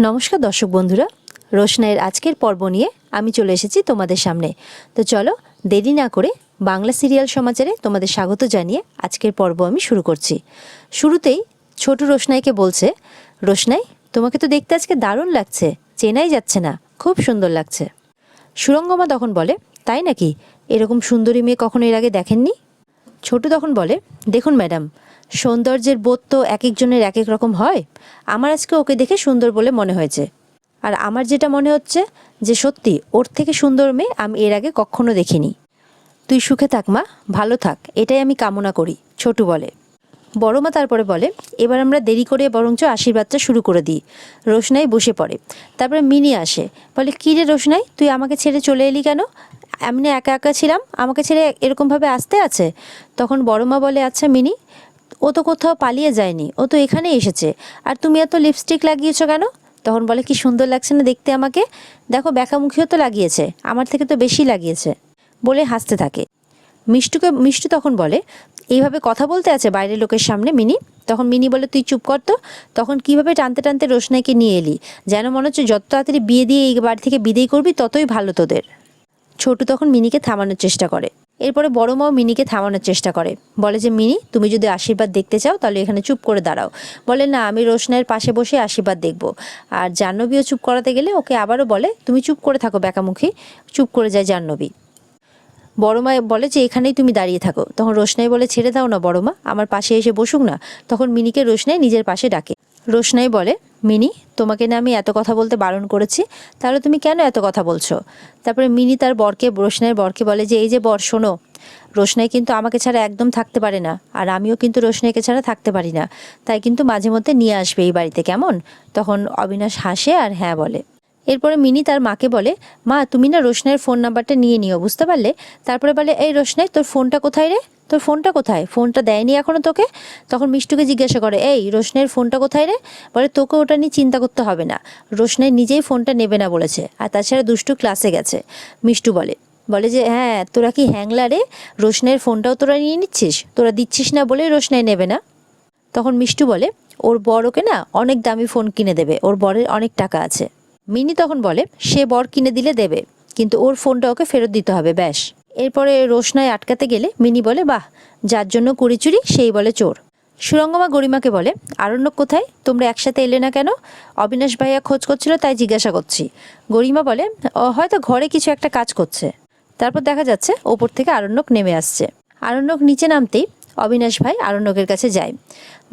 নমস্কার দর্শক বন্ধুরা, রোশনাইয়ের আজকের পর্ব নিয়ে আমি চলে এসেছি তোমাদের সামনে। তো চলো দেরি না করে বাংলা সিরিয়াল সমাচারে তোমাদের স্বাগত জানিয়ে আজকের পর্ব আমি শুরু করছি। শুরুতেই ছোট রোশনাইকে বলছে, রোশনাই তোমাকে তো দেখতে আজকে দারুণ লাগছে, চেনাই যাচ্ছে না, খুব সুন্দর লাগছে। সুরঙ্গমা তখন বলে, তাই নাকি? এরকম সুন্দরী মেয়ে কখনো এর আগে দেখেননি? ছোটু তখন বলে, দেখুন ম্যাডাম, সৌন্দর্যের বোধ তো এক একজনের এক এক রকম হয়। আমার আজকে ওকে দেখে সুন্দর বলে মনে হয়েছে, আর আমার যেটা মনে হচ্ছে যে সত্যি ওর থেকে সুন্দর মেয়ে আমি এর আগে কখনো দেখিনি। তুই সুখে থাক মা, ভালো থাক, এটাই আমি কামনা করি, ছোটু বলে। বড় মা তারপরে বলে, এবার আমরা দেরি করে বরঞ্চ আশীর্বাদটা শুরু করে দিই। রোশনাই বসে পড়ে। তারপরে মিনি আসে, বলে, কী রে রোশনাই, তুই আমাকে ছেড়ে চলে এলি কেন? এমনি একা একা ছিলাম, আমাকে ছেড়ে এরকমভাবে আসতে আছে? তখন বড় মা বলে, আচ্ছা মিনি, ও তো কোথাও পালিয়ে যায়নি, ও তো এখানেই এসেছে, আর তুমি এত লিপস্টিক লাগিয়েছো কেন? তখন বলে, কি সুন্দর লাগছে না দেখতে আমাকে, দেখো বেঁকামুখিও তো লাগিয়েছে, আমার থেকে তো বেশি লাগিয়েছে, বলে হাসতে থাকে। মিষ্টু তখন বলে, এইভাবে কথা বলতে আছে বাইরের লোকের সামনে মিনি? তখন মিনি বলে, তুই চুপ কর তো, তখন কিভাবে টানতে টানতে রোশনাইকে নিয়ে এলি, যেন মনে হচ্ছে যত তাড়াতাড়ি বিয়ে দিয়ে এই বাড়ি থেকে বিদেয় করবি ততই ভালো তোদের। ছোটু তখন মিনিকে থামানোর চেষ্টা করে। এরপরে বড় মাও মিনিকে থামানোর চেষ্টা করে, বলে যে, মিনি তুমি যদি আশীর্বাদ দেখতে চাও তাহলে এখানে চুপ করে দাঁড়াও। বলে, না, আমি রোশনাইয়ের পাশে বসে আশীর্বাদ দেখব। আর জাহ্নবীও চুপ করাতে গেলে ওকে আবারও বলে, তুমি চুপ করে থাকো বেঁকামুখী। চুপ করে যায় জাহ্নবী। বড় মা বলে যে, এখানেই তুমি দাঁড়িয়ে থাকো। তখন রোশনাই বলে, ছেড়ে দাও না বড় মা, আমার পাশে এসে বসুক না। তখন মিনিকে রোশনাই নিজের পাশে ডাকে। রোশনাই বলে, মিনি, তোমাকে না আমি এত কথা বলতে বারণ করেছি, তাহলে তুমি কেন এত কথা বলছো? তারপরে মিনি তার রোশনাইয়ের বরকে বলে যে, এই যে বর, শোনো, রোশনাই কিন্তু আমাকে ছাড়া একদম থাকতে পারে না, আর আমিও কিন্তু রোশনাইকে ছাড়া থাকতে পারি না, তাই কিন্তু মাঝে মধ্যে নিয়ে আসবে এই বাড়িতে, কেমন? তখন অবিনাশ হাসে আর হ্যাঁ বলে। এরপরে মিনি তার মাকে বলে, মা তুমি না রোশনাইয়ের ফোন নাম্বারটা নিয়ে নিও, বুঝতে পারলে? তারপরে বলে, এই রোশনাই, তোর ফোনটা কোথায় রে? তোর ফোনটা কোথায়? ফোনটা দেয়নি এখনো তোকে? তখন মিষ্টুকে জিজ্ঞাসা করে, এই রোশনাইয়ের ফোনটা কোথায় রে? বলে, তোকে ওটা নিয়ে চিন্তা করতে হবে না, রোশনাই নিজেই ফোনটা নেবে না বলেছে, আর তাছাড়া দুষ্টু ক্লাসে গেছে। মিষ্টু বলে যে, হ্যাঁ তোরা কি হ্যাংলা রে, রোশনাইয়ের ফোনটাও তোরা নিয়ে নিচ্ছিস, তোরা দিচ্ছিস না বলেই রোশনাই নেবে না। তখন মিষ্টু বলে, ওর বর ওকে না অনেক দামি ফোন কিনে দেবে, ওর বরের অনেক টাকা আছে। মিনি তখন বলে, সে বর কিনে দিলে দেবে, কিন্তু ওর ফোনটা ওকে ফেরত দিতে হবে, ব্যাস। এরপরে রোশনাই আটকাতে গেলে মিনি বলে, বাহ, যার জন্য করি চুরি সেই বলে চোর। সুরঙ্গমা গরিমাকে বলে, আরণ্যক কোথায়, তোমরা একসাথে এলে না কেন? অবিনাশ ভাইয়া খোঁজ করছিল তাই জিজ্ঞাসা করছি। গরিমা বলে, হয়তো ঘরে কিছু একটা কাজ করছে। তারপর দেখা যাচ্ছে ওপর থেকে আরণ্যক নেমে আসছে। আরণ্যক নিচে নামতেই অবিনাশ ভাই আরণ্যকের কাছে যায়,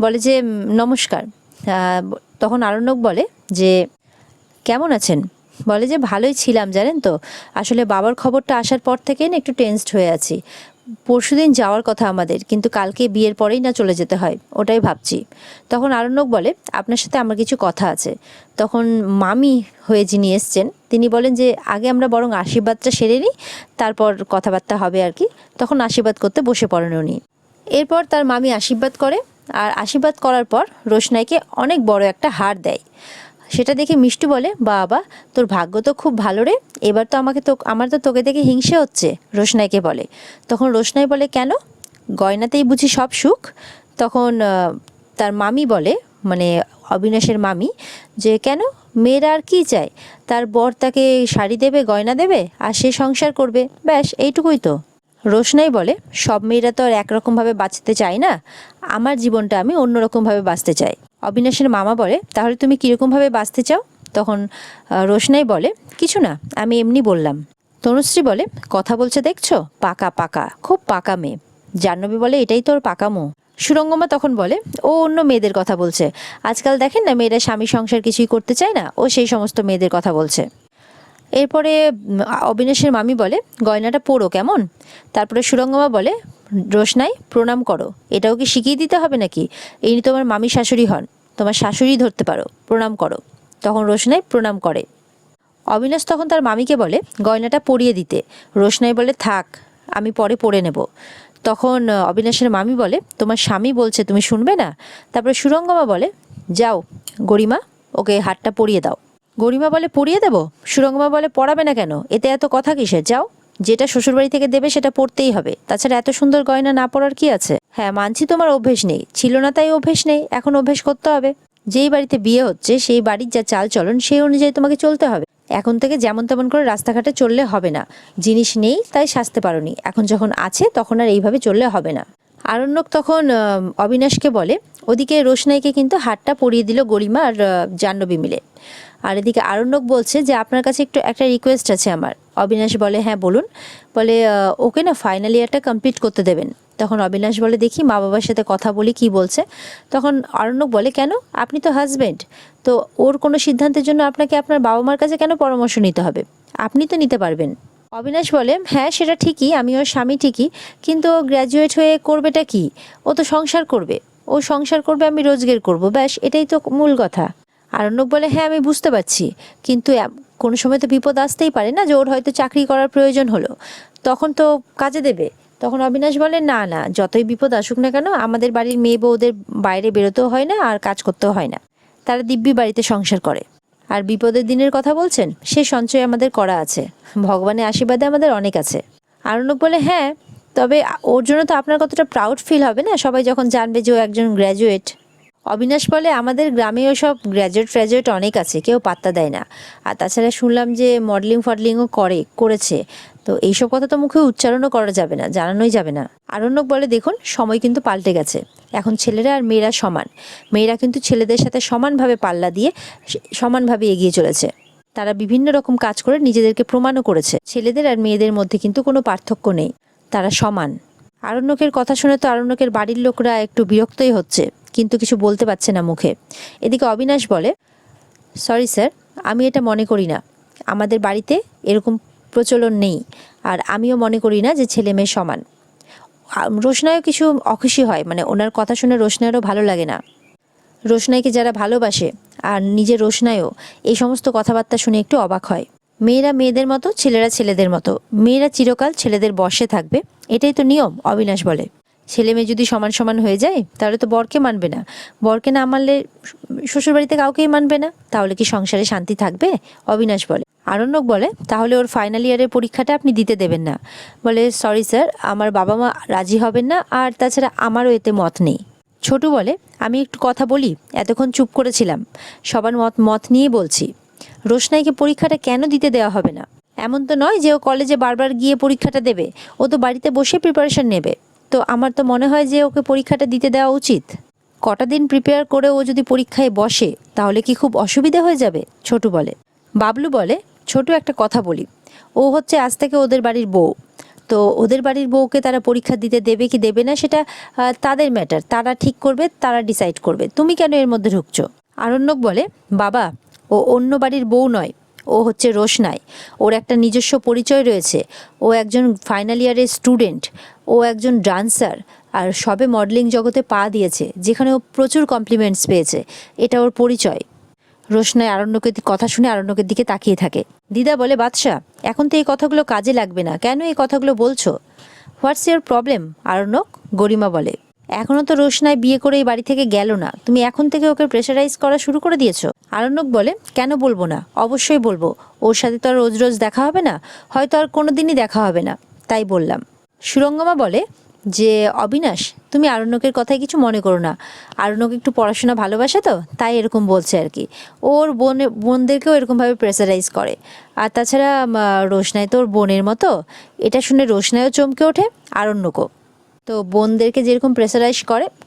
বলে যে, নমস্কার। তখন আরণ্যক বলে যে, কেমন আছেন? বলে যে, ভালোই ছিলাম জানেন তো, আসলে বাবার খবরটা আসার পর থেকেই না একটু টেনসড হয়ে আছি। পরশুদিন যাওয়ার কথা আমাদের, কিন্তু কালকে বিয়ের পরেই না চলে যেতে হয়, ওটাই ভাবছি। তখন আরণ্যক বলে, আপনার সাথে আমার কিছু কথা আছে। তখন মামি হয়ে যিনি এসছেন তিনি বলেন যে, আগে আমরা বরং আশীর্বাদটা সেরে নিই, তারপর কথাবার্তা হবে আর কি। তখন আশীর্বাদ করতে বসে পড়েন উনি। এরপর তার মামি আশীর্বাদ করে, আর আশীর্বাদ করার পর রোশনাইকে অনেক বড় একটা হার দেয়। সেটা দেখে মিষ্টু বলে, বাবা তোর ভাগ্য তো খুব ভালো রে, এবার তো আমার তো তোকে দেখে হিংসে হচ্ছে, রোশনাইকে বলে। তখন রোশনাই বলে, কেন, গয়নাতেই বুঝি সব সুখ? তখন তার মামি বলে, মানে অবিনাশের মামি, যে কেন, মেয়েরা আর কী চায়, তার বর তাকে শাড়ি দেবে, গয়না দেবে, আর সে সংসার করবে, ব্যাস এইটুকুই তো। রোশনাই বলে, সব মেয়েরা তো আর একরকমভাবে বাঁচতে চায় না, আমার জীবনটা আমি অন্যরকমভাবে বাঁচতে চাই। অবিনাশের মামা বলে, তাহলে তুমি কীরকমভাবে বাঁচতে চাও? তখন রোশনাই বলে, কিছু না, আমি এমনি বললাম। তনুশ্রী বলে, কথা বলছে দেখছো, পাকা পাকা, খুব পাকা মেয়ে। জাহ্নবী বলে, এটাই তোর পাকামো। সুরঙ্গমা তখন বলে, ও অন্য মেয়েদের কথা বলছে, আজকাল দেখেন না মেয়েরা স্বামী সংসার কিছুই করতে চায় না, ও সেই সমস্ত মেয়েদের কথা বলছে। এরপরে অবিনাশের মামি বলে, গয়নাটা পরো কেমন? তারপরে সুরঙ্গমা বলে, রোশনাই প্রণাম করো, এটাও কি শিখিয়ে দিতে হবে নাকি? ইনি তোমার মামি শাশুড়ি হন, তোমার শাশুড়ি ধরতে পারো, প্রণাম করো। তখন রোশনাই প্রণাম করে। অবিনাশ তখন তার মামিকে বলে গয়নাটা পরিয়ে দিতে। রোশনাই বলে, থাক, আমি পরে পরে নেব। তখন অবিনাশের মামি বলে, তোমার স্বামী বলছে, তুমি শুনবে না? তারপরে সুরঙ্গমা বলে, যাও গরিমা, ওকে হারটা পরিয়ে দাও। গরিমা বলে, পরিয়ে দেবো? সুরঙ্গমা বলে, পরাবে না কেন, এতে এত কথা কিসের, যাও, যেটা শ্বশুরবাড়ি থেকে দেবে সেটা পরতেই হবে, তাছাড়া এত সুন্দর গয়না না পরার কি আছে? হ্যাঁ মানছি তোমার অভ্যেস নেই, ছিল না তাই অভ্যেস নেই, এখন অভ্যেস করতে হবে, যেই বাড়িতে বিয়ে হচ্ছে সেই বাড়ির যা চাল চলন সেই অনুযায়ী তোমাকে চলতে হবে। এখন থেকে যেমন তেমন করে রাস্তাঘাটে চললে হবে না। জিনিস নেই তাই সাজতে পারোনি, এখন যখন আছে তখন আর এইভাবে চললে হবে না। আরণ্যক তখন অবিনাশকে বলে, ওদিকে রোশনাইকে কিন্তু হাতটা পরিয়ে দিল গরিমা আর জাহ্নবী মিলে। আর এদিকে আরণ্যক বলছে যে আপনার কাছে একটু একটা রিকোয়েস্ট আছে আমার। অবিনাশ বলে হ্যাঁ বলুন। বলে ওকে না ফাইনাল ইয়ারটা কমপ্লিট করতে দেবেন। তখন অবিনাশ বলে দেখি মা বাবার সাথে কথা বলি কি বলছে। তখন আরণ্যক বলে কেন, আপনি তো হাজব্যান্ড, তো ওর কোনো সিদ্ধান্তের জন্য আপনাকে আপনার বাবা মার কাছে কেন পরামর্শ নিতে হবে, আপনি তো নিতে পারবেন। অবিনাশ বলে হ্যাঁ সেটা ঠিকই, আমি ওর স্বামী ঠিকই, কিন্তু ও গ্র্যাজুয়েট হয়ে করবেটা কি, ও তো সংসার করবে, ও সংসার করবে, আমি রোজগার করব, ব্যাস এটাই তো মূল কথা। আরণ্যক বলে হ্যাঁ আমি বুঝতে পারছি, কিন্তু কোনো সময় তো বিপদ আসতেই পারে না, যে ওর হয়তো চাকরি করার প্রয়োজন হলো, তখন তো কাজে দেবে। তখন অবিনাশ বলে না না, যতই বিপদ আসুক না কেন আমাদের বাড়ির মেয়ে বউদের বাইরে বেরোতেও হয় না আর কাজ করতেও হয় না, তারা দিব্যি বাড়িতে সংসার করে। আর বিপদের দিনের কথা বলছেন, সে সঞ্চয় আমাদের করা আছে, ভগবানের আশীর্বাদে আমাদের অনেক আছে। আরণ্যক বলে হ্যাঁ, তবে ওর জন্য তো আপনার কতটা প্রাউড ফিল হবে না সবাই যখন জানবে যে ও একজন গ্র্যাজুয়েট। অবিনাশ বলে আমাদের গ্রামেও সব গ্র্যাজুয়েট অনেক আছে, কেউ পাত্তা দেয় না, আর তাছাড়া শুনলাম যে মডেলিং ফডলিংও করেছে, তো এইসব কথা তো মুখে উচ্চারণও করা যাবে না, জানানোই যাবে না। আরণ্যক বলে দেখুন সময় কিন্তু পাল্টে গেছে, এখন ছেলেরা আর মেয়েরা সমান, মেয়েরা কিন্তু ছেলেদের সাথে সমানভাবে পাল্লা দিয়ে সমানভাবে এগিয়ে চলেছে, তারা বিভিন্ন রকম কাজ করে নিজেদেরকে প্রমাণও করেছে, ছেলেদের আর মেয়েদের মধ্যে কিন্তু কোনো পার্থক্য নেই, তারা সমান। আরণ্যকের কথা শুনে তো আরণ্যকের বাড়ির লোকরা একটু বিরক্তই হচ্ছে, কিন্তু কিছু বলতে পারছে না মুখে। এদিকে অবিনাশ বলে সরি স্যার, আমি এটা মনে করি না, আমাদের বাড়িতে এরকম প্রচলন নেই, আর আমিও মনে করি না যে ছেলে মেয়ে সমান। রোশনাইও কিছু অখুশি হয়, মানে ওনার কথা শুনে রোশনাইয়েরও ভালো লাগে না। রোশনাইকে যারা ভালোবাসে আর নিজের রোশনাইও এই সমস্ত কথাবার্তা শুনে একটু অবাক হয়। মেয়েরা মেয়েদের মতো, ছেলেরা ছেলেদের মতো, মেয়েরা চিরকাল ছেলেদের বশে থাকবে, এটাই তো নিয়ম। অবিনাশ বলে ছেলে মেয়ে যদি সমান সমান হয়ে যায় তাহলে তো বরকে মানবে না, বরকে না মানলে শ্বশুরবাড়িতে কাউকেই মানবে না, তাহলে কি সংসারে শান্তি থাকবে? অবিনাশ বলে। আরণ্যক বলে তাহলে ওর ফাইনাল ইয়ারের পরীক্ষাটা আপনি দিতে দেবেন না। বলে সরি স্যার, আমার বাবা মা রাজি হবেন না, আর তাছাড়া আমারও এতে মত নেই। ছোটু বলে আমি একটু কথা বলি, এতক্ষণ চুপ করেছিলাম, সবার মত নিয়ে বলছি। রোশনাইকে পরীক্ষাটা কেন দিতে দেওয়া হবে না? এমন তো নয় যে ও কলেজে বারবার গিয়ে পরীক্ষাটা দেবে, ও তো বাড়িতে বসে প্রিপারেশন নেবে, তো আমার তো মনে হয় যে ওকে পরীক্ষাটা দিতে দেওয়া উচিত। কটা দিন প্রিপেয়ার করে ও যদি পরীক্ষায় বসে তাহলে কি খুব অসুবিধা হয়ে যাবে? ছোটু বলে। বাবলু বলে ছোটু একটা কথা বলি, ও হচ্ছে আজ থেকে ওদের বাড়ির বউ, তো ওদের বাড়ির বউকে তারা পরীক্ষা দিতে দেবে কি দেবে না সেটা তাদের ম্যাটার, তারা ঠিক করবে, তারা ডিসাইড করবে, তুমি কেন এর মধ্যে ঢুকছো? আরণ্যক বলে বাবা, ও অন্য বাড়ির বউ নয়, ও হচ্ছে রোশনাই, ওর একটা নিজস্ব পরিচয় রয়েছে, ও একজন ফাইনাল ইয়ারের স্টুডেন্ট, ও একজন ডান্সার, আর সবে মডেলিং জগতে পা দিয়েছে, যেখানে ও প্রচুর কমপ্লিমেন্টস পেয়েছে, এটা ওর পরিচয়। রোশনাই আরণ্যকের কথা শুনে আরণ্যকের দিকে তাকিয়ে থাকে। দিদা বলে বাদশা, এখন তো এই কথাগুলো কাজে লাগবে না, কেন এই কথাগুলো বলছো? What's your problem Aranyak? Garima বলে এখনও তো রোশনাই বিয়ে করে এই বাড়ি থেকে গেল না, তুমি এখন থেকে ওকে প্রেশারাইজ করা শুরু করে দিয়েছো। আরণ্যক বলে কেন বলবো না, অবশ্যই বলবো, ওর সাথে তো আর রোজ রোজ দেখা হবে না, হয়তো আর কোনো দিনই দেখা হবে না, তাই বললাম। সুরঙ্গমা বলে যে অবিনাশ, তুমি আরণ্যকের কথায় কিছু মনে করো না, আরণ্যক একটু পড়াশোনা ভালোবাসে তো তাই এরকম বলছে আর কি, ওর বোনদেরকেও এরকমভাবে প্রেসারাইজ করে, আর তাছাড়া রোশনাই তো ওর বোনের মতো। এটা শুনে রোশনাইও চমকে ওঠে, আরণ্যকও। তো বোনদেরকে যেরকম প্রেসারাইজ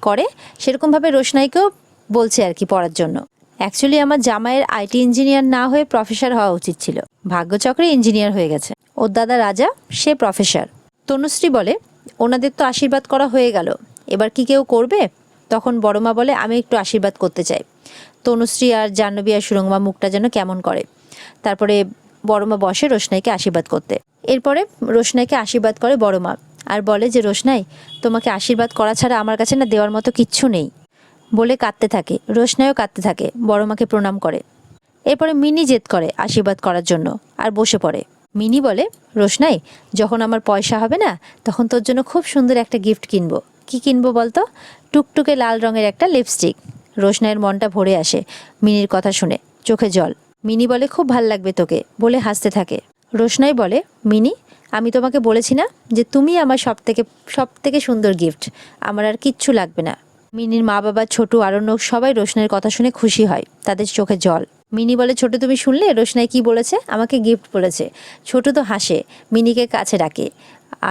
করে সেরকমভাবে রোশনাইকেও বলছে আর কি পড়ার জন্য। অ্যাকচুয়ালি আমার জামাইয়ের আইটি ইঞ্জিনিয়ার না হয়ে প্রফেসর হওয়া উচিত ছিল, ভাগ্যচক্রে ইঞ্জিনিয়ার হয়ে গেছে, ওর দাদা রাজা সে প্রফেসর। তনুশ্রী বলে ওনাদের তো আশীর্বাদ করা হয়ে গেল, এবার কি কেউ করবে? তখন বড়মা বলে আমি একটু আশীর্বাদ করতে চাই। তনুশ্রী আর জাহ্নবী আর সুরঙ্গমা মুখটা যেন কেমন করে। তারপরে বড়মা বসে রোশনাইকে আশীর্বাদ করতে। এরপরে রোশনাইকে আশীর্বাদ করে বড়মা, আর বলে যে রোশনাই, তোমাকে আশীর্বাদ করা ছাড়া আমার কাছে না দেওয়ার মতো কিচ্ছু নেই, বলে কাঁদতে থাকে। রোশনাইও কাঁদতে থাকে, বড়মাকে প্রণাম করে। এরপরে মিনি জেদ করে আশীর্বাদ করার জন্য আর বসে পড়ে। মিনি বলে রোশনাই, যখন আমার পয়সা হবে না তখন তোর জন্য খুব সুন্দর একটা গিফট কিনবো। কি কিনবো বলতো? টুকটুকে লাল রঙের একটা লিপস্টিক। রোশনাইয়ের মনটা ভরে আসে মিনির কথা শুনে, চোখে জল। মিনি বলে খুব ভাল লাগবে তোকে, বলে হাসতে থাকে। রোশনাই বলে মিনি, আমি তোমাকে বলেছি না যে তুমি আমার সব থেকে সুন্দর গিফট, আমার আর কিচ্ছু লাগবে না। মিনির মা বাবা, ছোটু, আরণ্যক সবাই রোশনাইয়ের কথা শুনে খুশি হয়, তাদের চোখে জল। মিনি বলে, ছোটু তুমি শুনলে রোশনাই কি বলেছে? আমাকে গিফট বলেছে। ছোটু তো হাসে, মিনিকে কাছে ডাকে।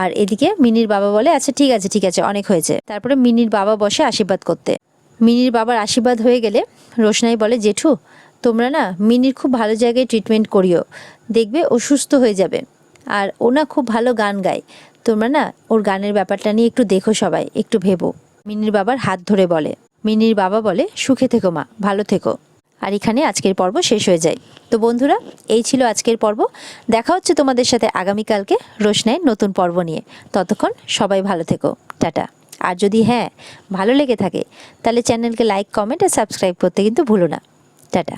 আর এদিকে মিনির বাবা বলে, আচ্ছা ঠিক আছে ঠিক আছে, অনেক হয়েছে। তারপরে মিনির বাবা বসে আশীর্বাদ করতে। মিনির বাবার আশীর্বাদ হয়ে গেলে রোশনাই বলে, জেঠু তোমরা না মিনির খুব ভালো জায়গায় ট্রিটমেন্ট করিও, দেখবে ও সুস্থ হয়ে যাবে। আর ও না খুব ভালো গান গায়, তোমরা না ওর গানের ব্যাপারটা নিয়ে একটু দেখো, সবাই একটু ভেবো। মিনির বাবার হাত ধরে বলে। মিনির বাবা বলে, সুখে থেকো মা, ভালো থেকো। আর এখানে আজকের পর্ব শেষ হয়ে যায়। তো বন্ধুরা, এই ছিল আজকের পর্ব। দেখা হচ্ছে তোমাদের সাথে আগামীকালকে রোশনাইয়ের নতুন পর্ব নিয়ে। ততক্ষণ সবাই ভালো থেকো, টাটা। আর যদি ভালো লেগে থাকে তাহলে চ্যানেলকে লাইক, কমেন্ট আর সাবস্ক্রাইব করতে কিন্তু ভুলো না। টাটা।